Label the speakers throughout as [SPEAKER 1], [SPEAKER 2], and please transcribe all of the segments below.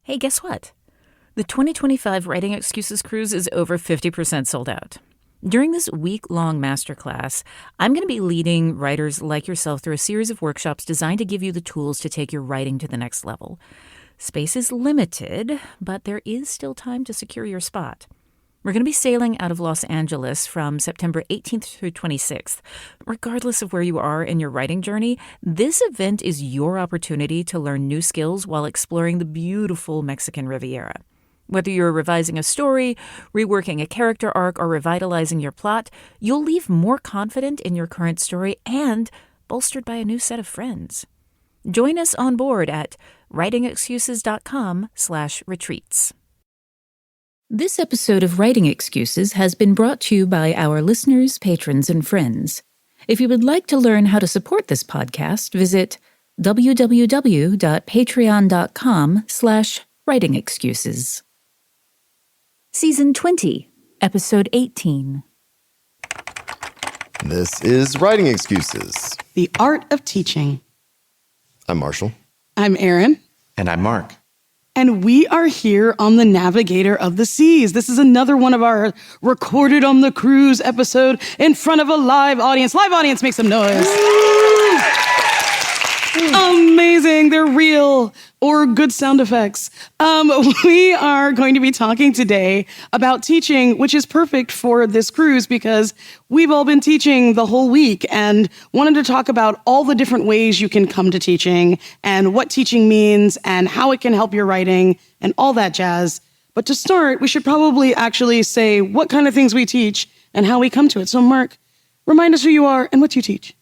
[SPEAKER 1] Hey, guess what? The 2025 Writing Excuses Cruise is over 50% sold out. During this week-long masterclass, I'm going to be leading writers like yourself through a series of workshops designed to give you the tools to take your writing to the next level. Space is limited, but there is still time to secure your spot. We're going to be sailing out of Los Angeles from September 18th through 26th. Regardless of where you are in your writing journey, this event is your opportunity to learn new skills while exploring the beautiful Mexican Riviera. Whether you're revising a story, reworking a character arc, or revitalizing your plot, you'll leave more confident in your current story and bolstered by a new set of friends. Join us on board at writingexcuses.com/retreats. This episode of Writing Excuses has been brought to you by our listeners, patrons, and friends. If you would like to learn how to support this podcast, visit www.patreon.com/writingexcuses. Season 20, Episode 18.
[SPEAKER 2] This is Writing Excuses.
[SPEAKER 3] The Art of Teaching.
[SPEAKER 2] I'm Marshall.
[SPEAKER 3] I'm Erin.
[SPEAKER 4] And I'm Mark.
[SPEAKER 3] And we are here on the Navigator of the Seas. This is another one of our recorded on the cruise episode in front of a live audience. Live audience, make some noise. Amazing. They're real or good sound effects. We are going to be talking today about teaching, which is perfect for this cruise because we've all been teaching the whole week and wanted to talk about all the different ways you can come to teaching and what teaching means and how it can help your writing and all that jazz. But to start, we should probably actually say what kind of things we teach and how we come to it. So Mark, remind us who you are and what you teach.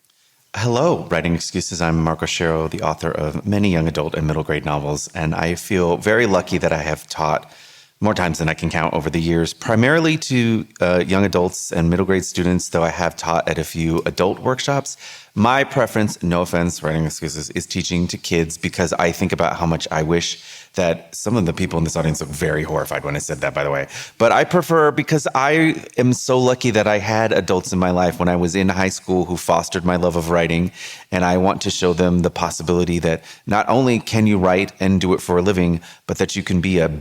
[SPEAKER 4] Hello, Writing Excuses. I'm Mark Oshiro, the author of many young adult and middle grade novels, and I feel very lucky that I have taught more times than I can count over the years, primarily to young adults and middle grade students, though I have taught at a few adult workshops. My preference, no offense, Writing Excuses, is teaching to kids because I think about how much I wish that some of the people in this audience look very horrified when I said that, by the way. But I prefer, because I am so lucky that I had adults in my life when I was in high school who fostered my love of writing, and I want to show them the possibility that not only can you write and do it for a living, but that you can be a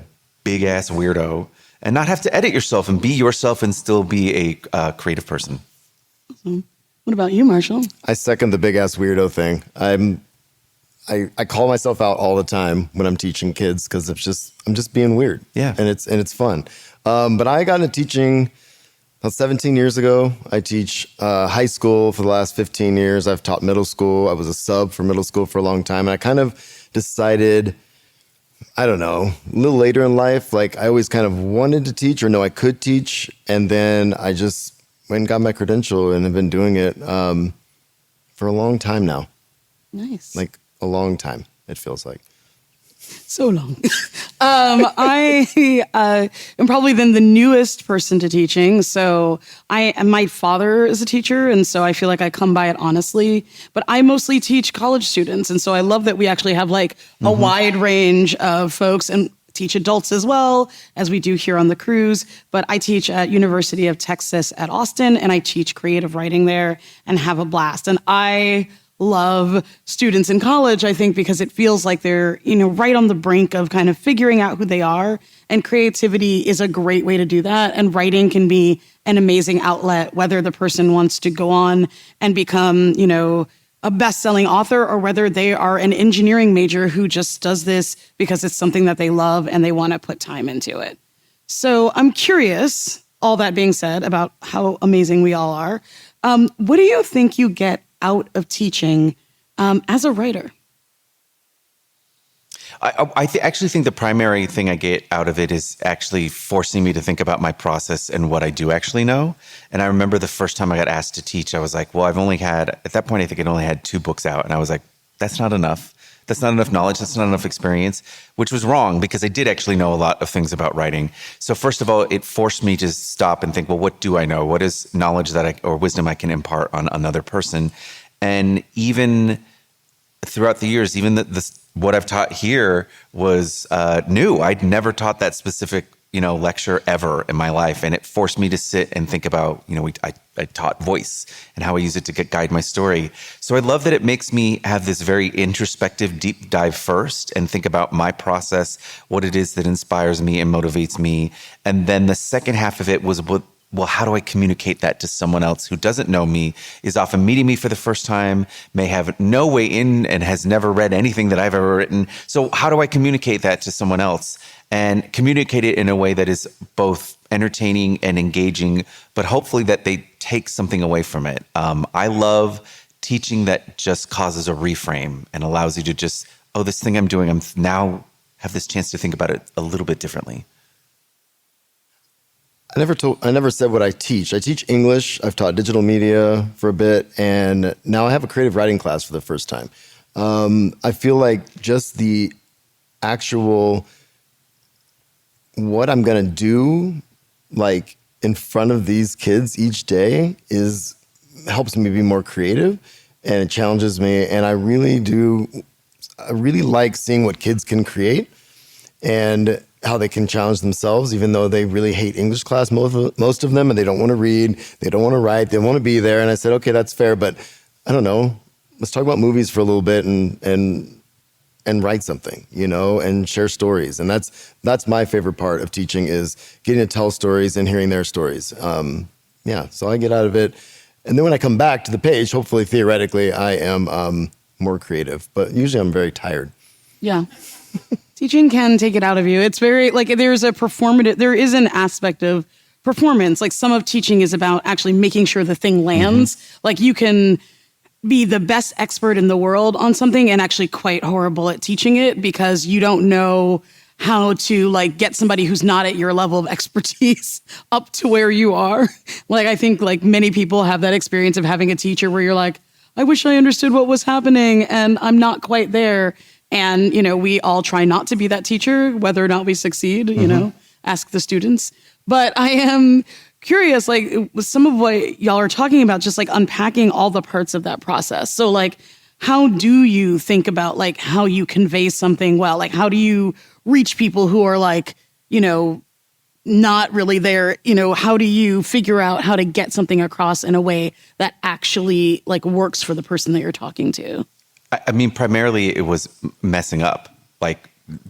[SPEAKER 4] big-ass weirdo and not have to edit yourself and be yourself and still be a creative person.
[SPEAKER 3] Awesome. What about you, Marshall?
[SPEAKER 2] I second the big ass weirdo thing. I call myself out all the time when I'm teaching kids because I'm just being weird.
[SPEAKER 4] Yeah,
[SPEAKER 2] and it's fun. But I got into teaching about 17 years ago. I teach high school for the last 15 years. I've taught middle school. I was a sub for middle school for a long time, and I kind of decided, I don't know, a little later in life, like I always kind of wanted to teach or know I could teach, and then I just went and got my credential and have been doing it for a long time now.
[SPEAKER 3] Nice.
[SPEAKER 2] Like a long time, it feels like.
[SPEAKER 3] So long. I am probably then the newest person to teaching. So my father is a teacher, and so I feel like I come by it honestly. But I mostly teach college students, and so I love that we actually have like a wide range of folks and teach adults as well as we do here on the cruise. But I teach at University of Texas at Austin, and I teach creative writing there and have a blast. And I love students in college, I think, because it feels like they're, right on the brink of kind of figuring out who they are. And creativity is a great way to do that. And writing can be an amazing outlet, whether the person wants to go on and become, a best-selling author, or whether they are an engineering major who just does this because it's something that they love and they want to put time into it. So I'm curious, all that being said, about how amazing we all are. What do you think you get out of teaching as a writer?
[SPEAKER 4] I actually think the primary thing I get out of it is actually forcing me to think about my process and what I do actually know. And I remember the first time I got asked to teach, I was like, well, at that point, I think I'd only had 2 books out. And I was like, that's not enough. That's not enough knowledge. That's not enough experience, which was wrong because I did actually know a lot of things about writing. So first of all, it forced me to stop and think, well, what do I know? What is knowledge or wisdom I can impart on another person? And even throughout the years, even what I've taught here was new. I'd never taught that specific, lecture ever in my life. And it forced me to sit and think about, I taught voice and how I use it to guide my story. So I love that it makes me have this very introspective deep dive first and think about my process, what it is that inspires me and motivates me. And then the second half of it was, well, how do I communicate that to someone else who doesn't know me, is often meeting me for the first time, may have no way in and has never read anything that I've ever written. So how do I communicate that to someone else and communicate it in a way that is both entertaining and engaging, but hopefully that they take something away from it? I love teaching that just causes a reframe and allows you to just, this thing I'm doing, I'm now have this chance to think about it a little bit differently.
[SPEAKER 2] I never said what I teach. I teach English. I've taught digital media for a bit, and now I have a creative writing class for the first time. I feel like just the actual what I'm gonna do, like in front of these kids each day, helps me be more creative, and it challenges me. And I really like seeing what kids can create and how they can challenge themselves, even though they really hate English class, most of them, and they don't want to read, they don't want to write, they want to be there. And I said, okay, that's fair, but I don't know, let's talk about movies for a little bit and write something, and share stories. And that's my favorite part of teaching, is getting to tell stories and hearing their stories. So I get out of it. And then when I come back to the page, hopefully, theoretically, I am more creative, but usually I'm very tired.
[SPEAKER 3] Yeah. Teaching can take it out of you. It's very, there is an aspect of performance. Like, some of teaching is about actually making sure the thing lands. Mm-hmm. Like, you can be the best expert in the world on something and actually quite horrible at teaching it because you don't know how to get somebody who's not at your level of expertise up to where you are. I think many people have that experience of having a teacher where you're like, I wish I understood what was happening and I'm not quite there. And, we all try not to be that teacher, whether or not we succeed, ask the students. But I am curious, with some of what y'all are talking about, just unpacking all the parts of that process. So how do you think about how you convey something well? How do you reach people who are not really there? How do you figure out how to get something across in a way that actually works for the person that you're talking to?
[SPEAKER 4] I mean, primarily it was messing up,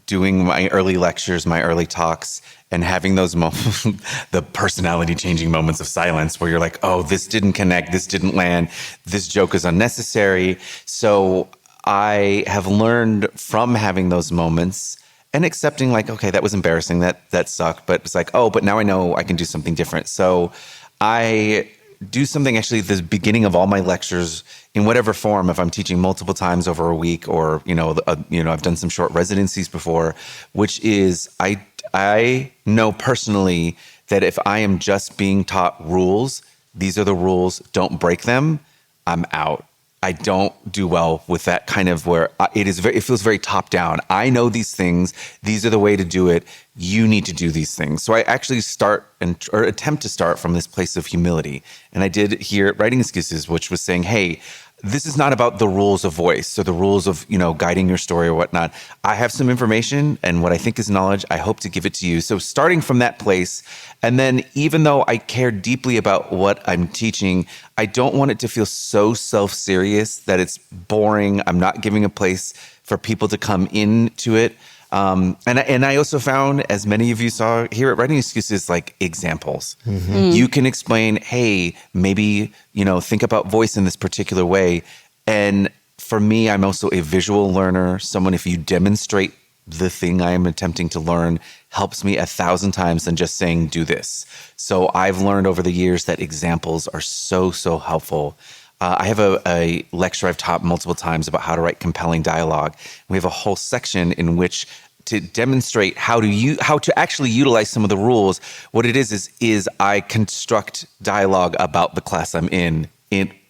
[SPEAKER 4] doing my early lectures, my early talks, and having those moments, the personality changing moments of silence where you're like, oh, this didn't connect, this didn't land, this joke is unnecessary. So I have learned from having those moments and accepting okay, that was embarrassing, that sucked, but it's but now I know I can do something different. So I do something actually at the beginning of all my lectures in whatever form, if I'm teaching multiple times over a week or, I've done some short residencies before, which is I know personally that if I am just being taught rules, these are the rules, don't break them, I'm out. I don't do well with that kind of where it feels very top down. I know these things. These are the way to do it. You need to do these things. So I actually attempt to start from this place of humility. And I did here at Writing Excuses, which was saying, hey, this is not about the rules of voice or the rules of, guiding your story or whatnot. I have some information and what I think is knowledge. I hope to give it to you. So starting from that place, and then even though I care deeply about what I'm teaching, I don't want it to feel so self-serious that it's boring. I'm not giving a place for people to come into it. And I also found, as many of you saw here at Writing Excuses, examples. Mm-hmm. You can explain, hey, maybe, think about voice in this particular way. And for me, I'm also a visual learner. Someone, if you demonstrate the thing I am attempting to learn, helps me 1,000 times than just saying, do this. So I've learned over the years that examples are so, so helpful. I have a lecture I've taught multiple times about how to write compelling dialogue. We have a whole section in which to demonstrate how to actually utilize some of the rules. What it is I construct dialogue about the class I'm in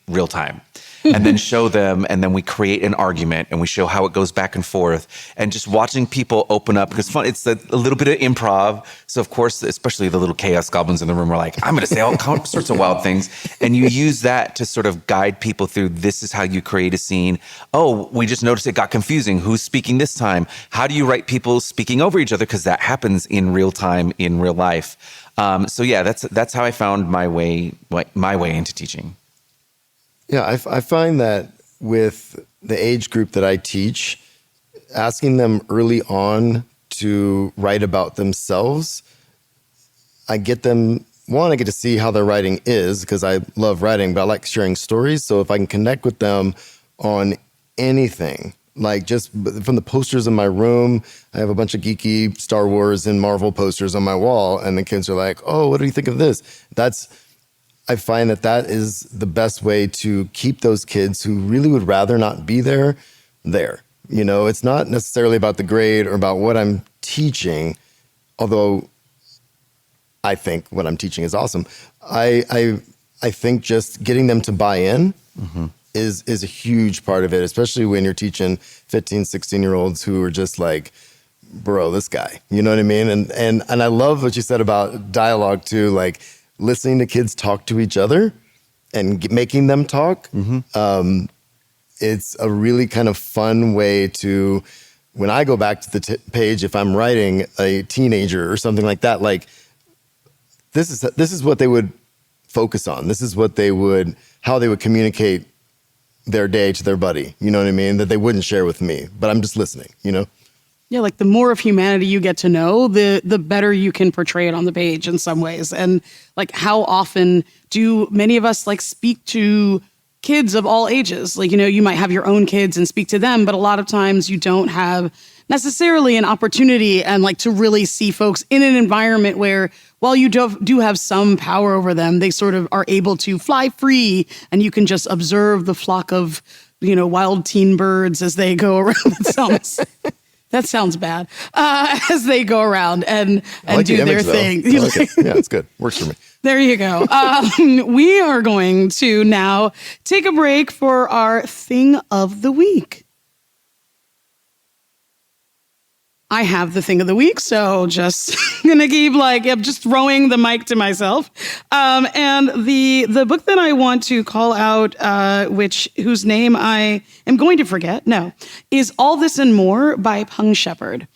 [SPEAKER 4] real time. and then show them, and then we create an argument and we show how it goes back and forth, and just watching people open up, because fun, it's a little bit of improv. So of course, especially the little chaos goblins in the room are like, I'm going to say all sorts of wild things. And you use that to sort of guide people through, this is how you create a scene. Oh, we just noticed it got confusing. Who's speaking this time? How do you write people speaking over each other? Because that happens in real time, in real life. So yeah, that's how I found my way into teaching.
[SPEAKER 2] Yeah, I find that with the age group that I teach, asking them early on to write about themselves, I get them, I get to see how their writing is, because I love writing, but I like sharing stories. So if I can connect with them on anything, like just from the posters in my room, I have a bunch of geeky Star Wars and Marvel posters on my wall, and the kids are like, oh, what do you think of this? I find that is the best way to keep those kids who really would rather not be there. You know, it's not necessarily about the grade or about what I'm teaching, although I think what I'm teaching is awesome. I think just getting them to buy in is a huge part of it, especially when you're teaching 15, 16-year-olds who are just like, bro, this guy, you know what I mean? And I love what you said about dialogue too, like listening to kids talk to each other and making them talk. It's a really kind of fun way to, when I go back to the page, if I'm writing a teenager or something like that, like this is what they would focus on. This is what how they would communicate their day to their buddy. You know what I mean? That they wouldn't share with me, but I'm just listening, you know?
[SPEAKER 3] Yeah, like the more of humanity you get to know, the better you can portray it on the page in some ways. And like, how often do many of us like speak to kids of all ages? Like, you know, you might have your own kids and speak to them, but a lot of times you don't have necessarily an opportunity and like to really see folks in an environment where, while you do have some power over them, they sort of are able to fly free, and you can just observe the flock of, you know, wild teen birds as they go around. That sounds bad. As they go around and
[SPEAKER 2] like
[SPEAKER 3] do their thing.
[SPEAKER 2] I like it. Yeah, it's good. Works for me.
[SPEAKER 3] There you go. We are going to now take a break for our thing of the week. I have the thing of the week, so just gonna keep just throwing the mic to myself. And the book that I want to call out, whose name I am going to forget, is All This and More by Pung Shepherd.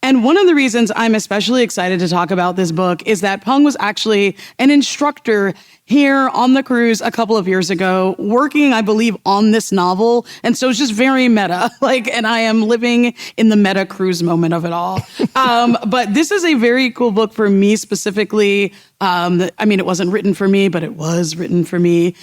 [SPEAKER 3] And one of the reasons I'm especially excited to talk about this book is that Pung was actually an instructor here on the cruise a couple of years ago, working, I believe, on this novel. And so it's just very meta, and I am living in the meta cruise moment of it all. But this is a very cool book for me specifically. It wasn't written for me, but it was written for me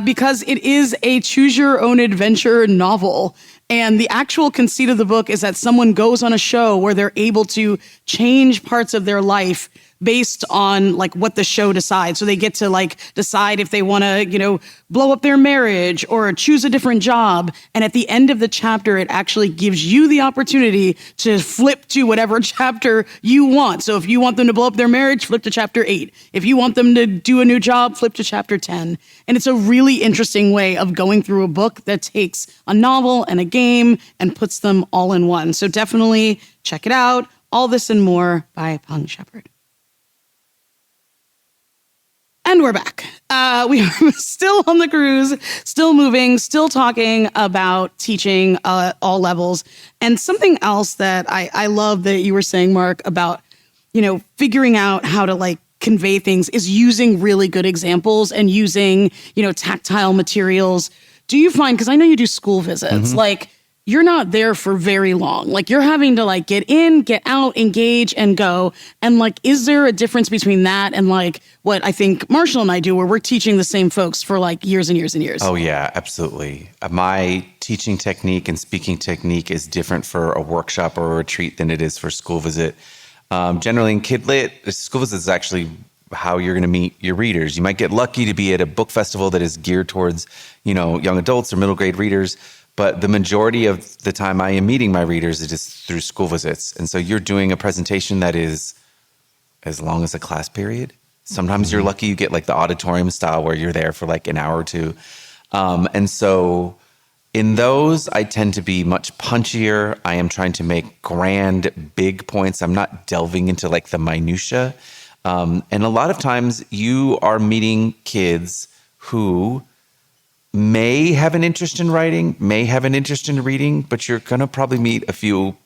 [SPEAKER 3] because it is a choose your own adventure novel. And the actual conceit of the book is that someone goes on a show where they're able to change parts of their life based on what the show decides. So they get to decide if they want to, blow up their marriage or choose a different job. And at the end of the chapter, it actually gives you the opportunity to flip to whatever chapter you want. So if you want them to blow up their marriage, flip to chapter 8. If you want them to do a new job, flip to chapter 10. And it's a really interesting way of going through a book that takes a novel and a game and puts them all in one. So definitely check it out. All This and More by Pung Shepherd. And we're back. We are still on the cruise, still moving, still talking about teaching all levels. And something else that I love that you were saying, Mark, about, figuring out how to convey things is using really good examples and using, tactile materials. Do you find, because I know you do school visits, you're not there for very long. You're having to get in, get out, engage, and go. And is there a difference between that and what I think Marshall and I do, where we're teaching the same folks for years and years and years?
[SPEAKER 4] Oh yeah, absolutely. My teaching technique and speaking technique is different for a workshop or a retreat than it is for school visit. Generally in Kid Lit, school visit is actually how you're going to meet your readers. You might get lucky to be at a book festival that is geared towards, young adults or middle grade readers. But the majority of the time I am meeting my readers, it is through school visits. And so you're doing a presentation that is as long as a class period. Sometimes you're lucky you get the auditorium style where you're there for an hour or two. And so In those, I tend to be much punchier. I am trying to make grand, big points. I'm not delving into like the minutia. And a lot of times you are meeting kids who may have an interest in writing, may have an interest in reading, but you're going to probably meet a few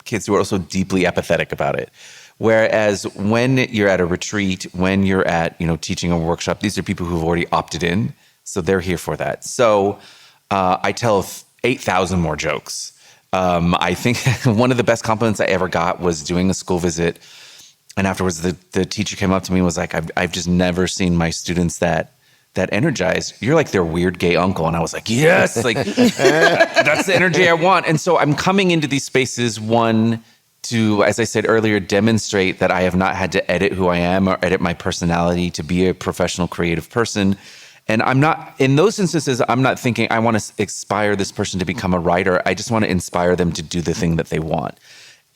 [SPEAKER 4] kids who are also deeply apathetic about it. Whereas when you're at a retreat, when you're at, teaching a workshop, these are people who've already opted in. So they're here for that. So I tell 8,000 more jokes. I think one of the best compliments I ever got was doing a school visit. And afterwards, the teacher came up to me and was like, I've just never seen my students that energized. You're like their weird gay uncle. And I was like, yes, like that's the energy I want. And so I'm coming into these spaces, one, to, as I said earlier, demonstrate that I have not had to edit who I am or edit my personality to be a professional creative person. And I'm not, in those instances, I'm not thinking I want to inspire this person to become a writer. I just want to inspire them to do the thing that they want.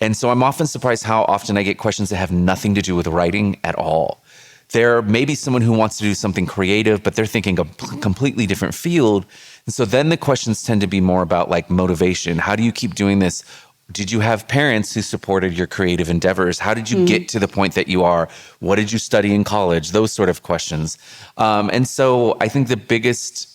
[SPEAKER 4] And so I'm often surprised how often I get questions that have nothing to do with writing at all. There may be someone who wants to do something creative, but they're thinking a completely different field. And so then the questions tend to be more about like motivation. How do you keep doing this? Did you have parents who supported your creative endeavors? How did you get to the point that you are? What did you study in college? Those sort of questions. And so I think the biggest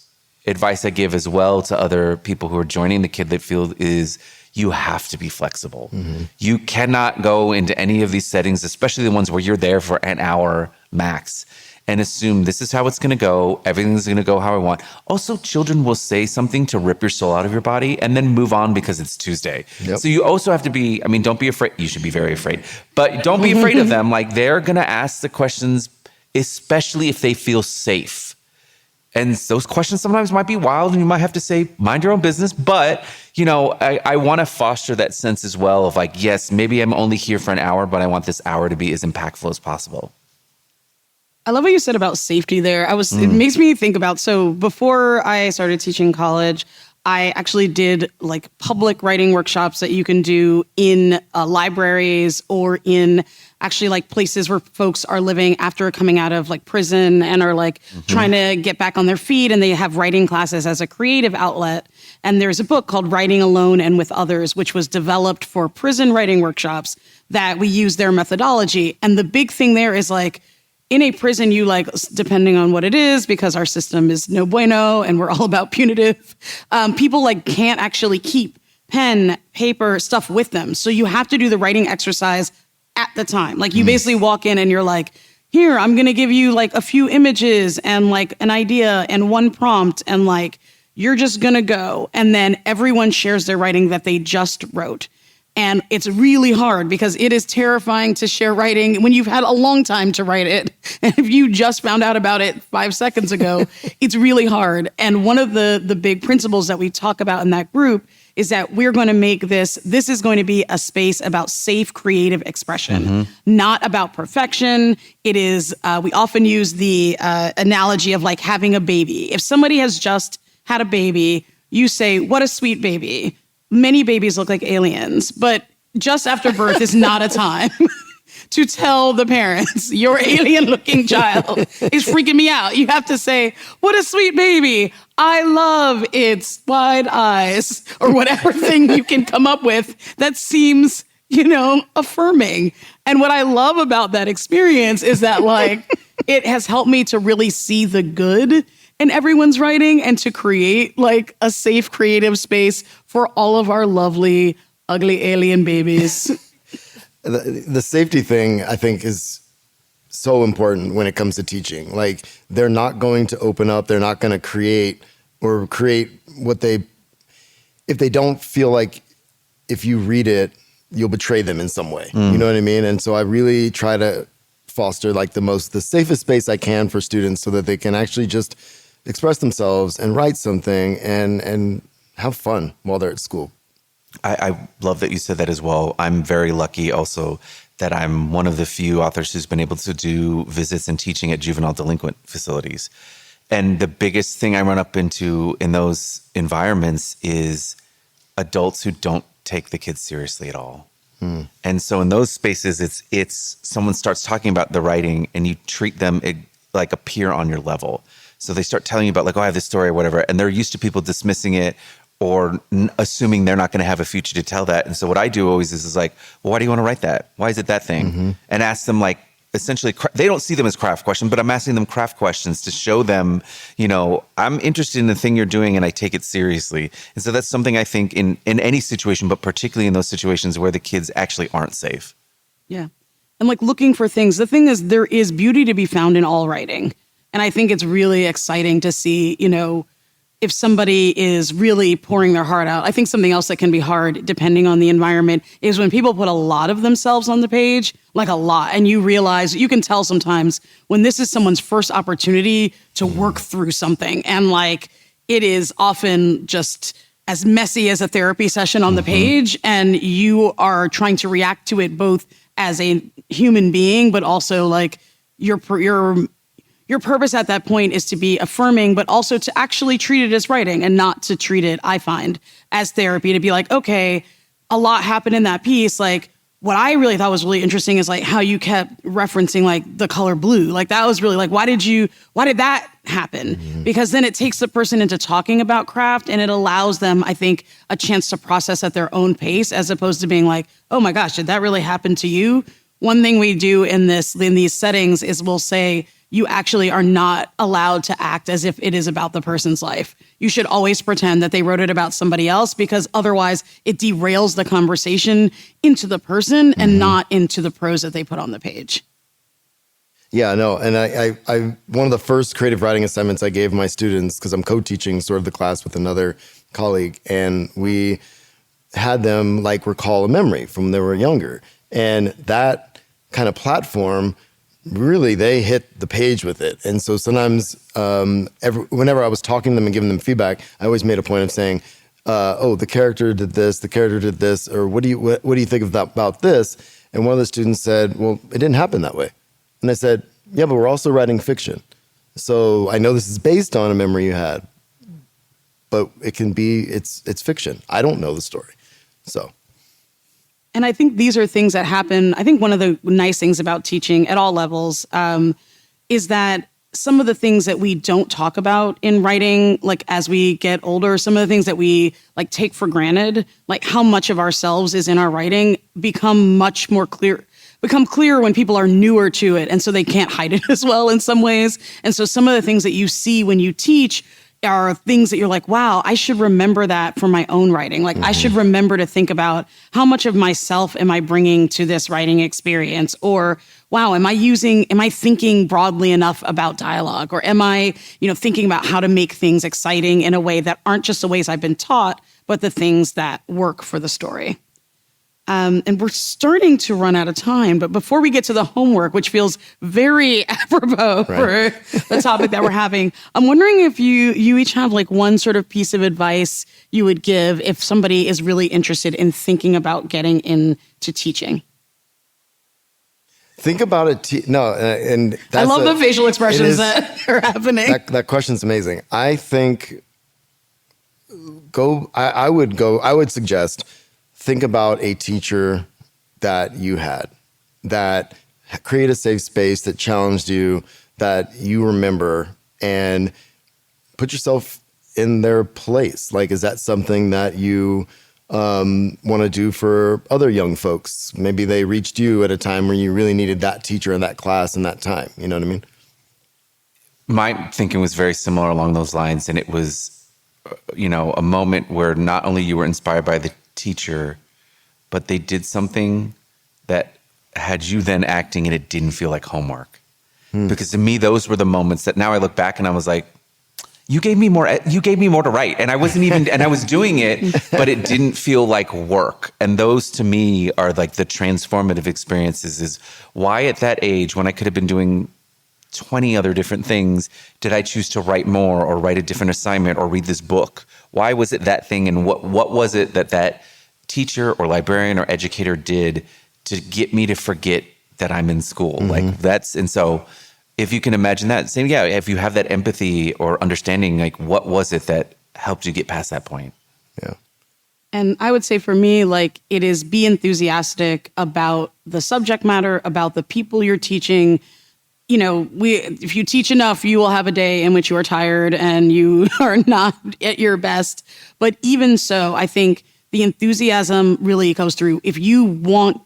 [SPEAKER 4] advice I give as well to other people who are joining the Kidlit field is you have to be flexible. Mm-hmm. You cannot go into any of these settings, especially the ones where you're there for an hour max, and assume this is how it's going to go. Everything's going to go how I want. Also, children will say something to rip your soul out of your body and then move on because it's Tuesday. Yep. So you also have to be, don't be afraid. You should be very afraid, but don't be afraid of them. Like they're going to ask the questions, especially if they feel safe. And those questions sometimes might be wild and you might have to say, mind your own business. But, I want to foster that sense as well of like, yes, maybe I'm only here for an hour, but I want this hour to be as impactful as possible.
[SPEAKER 3] I love what you said about safety there. It makes me think about, so before I started teaching college, I actually did like public writing workshops that you can do in libraries or in actually like places where folks are living after coming out of like prison and are like trying to get back on their feet, and they have writing classes as a creative outlet. And there's a book called Writing Alone and with Others, which was developed for prison writing workshops that we use their methodology. And the big thing there is like, in a prison, you like, depending on what it is, because our system is no bueno and we're all about punitive, people like can't actually keep pen, paper, stuff with them. So you have to do the writing exercise at the time. Like you basically walk in and you're like, here, I'm going to give you like a few images and like an idea and one prompt, and like, you're just going to go. And then everyone shares their writing that they just wrote. And it's really hard because it is terrifying to share writing when you've had a long time to write it. And if you just found out about it 5 seconds ago, it's really hard. And one of the big principles that we talk about in that group is that we're going to make this is going to be a space about safe creative expression, not about perfection. It is, we often use the analogy of like having a baby. If somebody has just had a baby, you say, what a sweet baby. Many babies look like aliens, but just after birth is not a time to tell the parents, your alien-looking child is freaking me out. You have to say, what a sweet baby. I love its wide eyes, or whatever thing you can come up with that seems, affirming. And what I love about that experience is that, like, it has helped me to really see the good in everyone's writing and to create like a safe creative space for all of our lovely, ugly alien babies.
[SPEAKER 2] The safety thing, I think, is so important when it comes to teaching. Like, they're not going to open up. They're not going to create what if they don't feel like if you read it, you'll betray them in some way. You know what I mean? And so I really try to foster like the safest space I can for students so that they can actually just express themselves and write something and have fun while they're at school.
[SPEAKER 4] I love that you said that as well. I'm very lucky also that I'm one of the few authors who's been able to do visits and teaching at juvenile delinquent facilities. And the biggest thing I run up into in those environments is adults who don't take the kids seriously at all. And so in those spaces, it's someone starts talking about the writing and you treat them like a peer on your level. So they start telling you about like, oh, I have this story or whatever. And they're used to people dismissing it or assuming they're not going to have a future to tell that. And so what I do always is like, well, why do you want to write that? Why is it that thing? And ask them like, essentially, they don't see them as craft questions, but I'm asking them craft questions to show them, I'm interested in the thing you're doing and I take it seriously. And so that's something I think in any situation, but particularly in those situations where the kids actually aren't safe.
[SPEAKER 3] Yeah. And like looking for things. The thing is, there is beauty to be found in all writing. And I think it's really exciting to see, if somebody is really pouring their heart out. I think something else that can be hard, depending on the environment, is when people put a lot of themselves on the page, like a lot, and you realize, you can tell sometimes when this is someone's first opportunity to work through something. And like, it is often just as messy as a therapy session on the page, and you are trying to react to it both as a human being, but also like your purpose at that point is to be affirming, but also to actually treat it as writing and not to treat it, I find, as therapy, to be like, okay, a lot happened in that piece. Like, what I really thought was really interesting is like how you kept referencing like the color blue. Like that was really like, why did that happen? Because then it takes the person into talking about craft, and it allows them, I think, a chance to process at their own pace, as opposed to being like, oh my gosh, did that really happen to you? One thing we do in these settings is we'll say, you actually are not allowed to act as if it is about the person's life. You should always pretend that they wrote it about somebody else, because otherwise it derails the conversation into the person and not into the prose that they put on the page.
[SPEAKER 2] Yeah, no. And I one of the first creative writing assignments I gave my students, because I'm co-teaching sort of the class with another colleague, and we had them like recall a memory from when they were younger. And that kind of platform, really, they hit the page with it. And so sometimes whenever I was talking to them and giving them feedback, I always made a point of saying, the character did this, or what do you think about this? And one of the students said, well, it didn't happen that way. And I said, yeah, but we're also writing fiction. So I know this is based on a memory you had, but it's fiction. I don't know the story. So.
[SPEAKER 3] And I think these are things that happen. I think one of the nice things about teaching at all levels is that some of the things that we don't talk about in writing, like as we get older, some of the things that we like take for granted, like how much of ourselves is in our writing, become clear when people are newer to it. And so they can't hide it as well in some ways. And so some of the things that you see when you teach are things that you're like, wow, I should remember that for my own writing. Like I should remember to think about how much of myself am I bringing to this writing experience? Or, wow, am I thinking broadly enough about dialogue? Or am I, thinking about how to make things exciting in a way that aren't just the ways I've been taught, but the things that work for the story? And we're starting to run out of time, but before we get to the homework, which feels very apropos for the topic that we're having, I'm wondering if you each have like one sort of piece of advice you would give if somebody is really interested in thinking about getting into teaching.
[SPEAKER 2] Think about it. And that's
[SPEAKER 3] I love the facial expressions that are happening.
[SPEAKER 2] That question's amazing. I think I would suggest, think about a teacher that you had, that create a safe space, that challenged you, that you remember, and put yourself in their place. Like, is that something that you want to do for other young folks? Maybe they reached you at a time where you really needed that teacher in that class in that time. You know what I mean?
[SPEAKER 4] My thinking was very similar along those lines. And it was, a moment where not only you were inspired by the teacher, but they did something that had you then acting and it didn't feel like homework. Because to me, those were the moments that now I look back and I was like, you gave me more to write. And I wasn't even, and I was doing it, but it didn't feel like work. And those to me are like the transformative experiences. Is why at that age, when I could have been doing 20 other different things, did I choose to write more or write a different assignment or read this book? Why was it that thing? And what was it that teacher or librarian or educator did to get me to forget that I'm in school? And so if you can imagine that, if you have that empathy or understanding, like what was it that helped you get past that point?
[SPEAKER 2] Yeah.
[SPEAKER 3] And I would say for me, like it is be enthusiastic about the subject matter, about the people you're teaching. if you teach enough, you will have a day in which you are tired and you are not at your best. But even so, I think the enthusiasm really goes through. If you want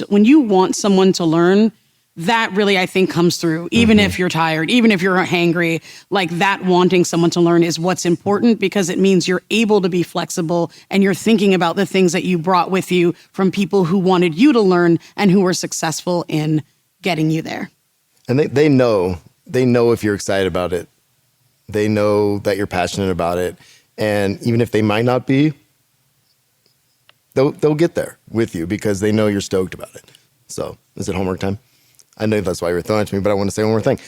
[SPEAKER 3] when you want someone to learn, that really, I think, comes through, even if you're tired, even if you're hangry, like that wanting someone to learn is what's important, because it means you're able to be flexible and you're thinking about the things that you brought with you from people who wanted you to learn and who were successful in getting you there.
[SPEAKER 2] And they know if you're excited about it. They know that you're passionate about it. And even if they might not be, they'll get there with you because they know you're stoked about it. So is it homework time? I know that's why you were throwing it to me, but I want to say one more thing.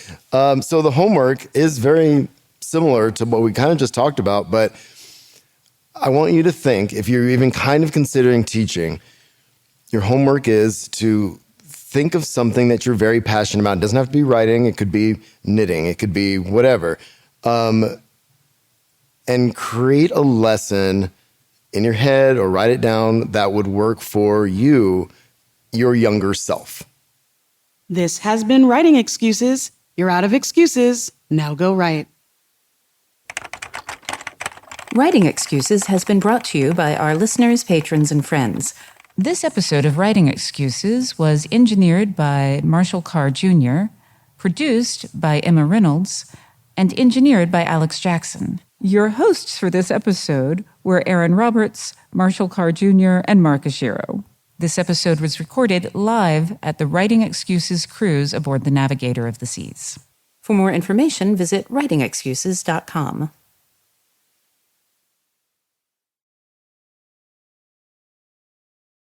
[SPEAKER 2] So the homework is very similar to what we kind of just talked about, but I want you to think, if you're even kind of considering teaching, your homework is to think of something that you're very passionate about. It doesn't have to be writing. It could be knitting. It could be whatever. And create a lesson in your head or write it down that would work for you, your younger self.
[SPEAKER 3] This has been Writing Excuses. You're out of excuses. Now go write.
[SPEAKER 1] Writing Excuses has been brought to you by our listeners, patrons, and friends. This episode of Writing Excuses was engineered by Marshall Carr Jr., produced by Emma Reynolds, and engineered by Alex Jackson. Your hosts for this episode were Aaron Roberts, Marshall Carr Jr., and Mark Ashiro. This episode was recorded live at the Writing Excuses cruise aboard the Navigator of the Seas. For more information, visit writingexcuses.com.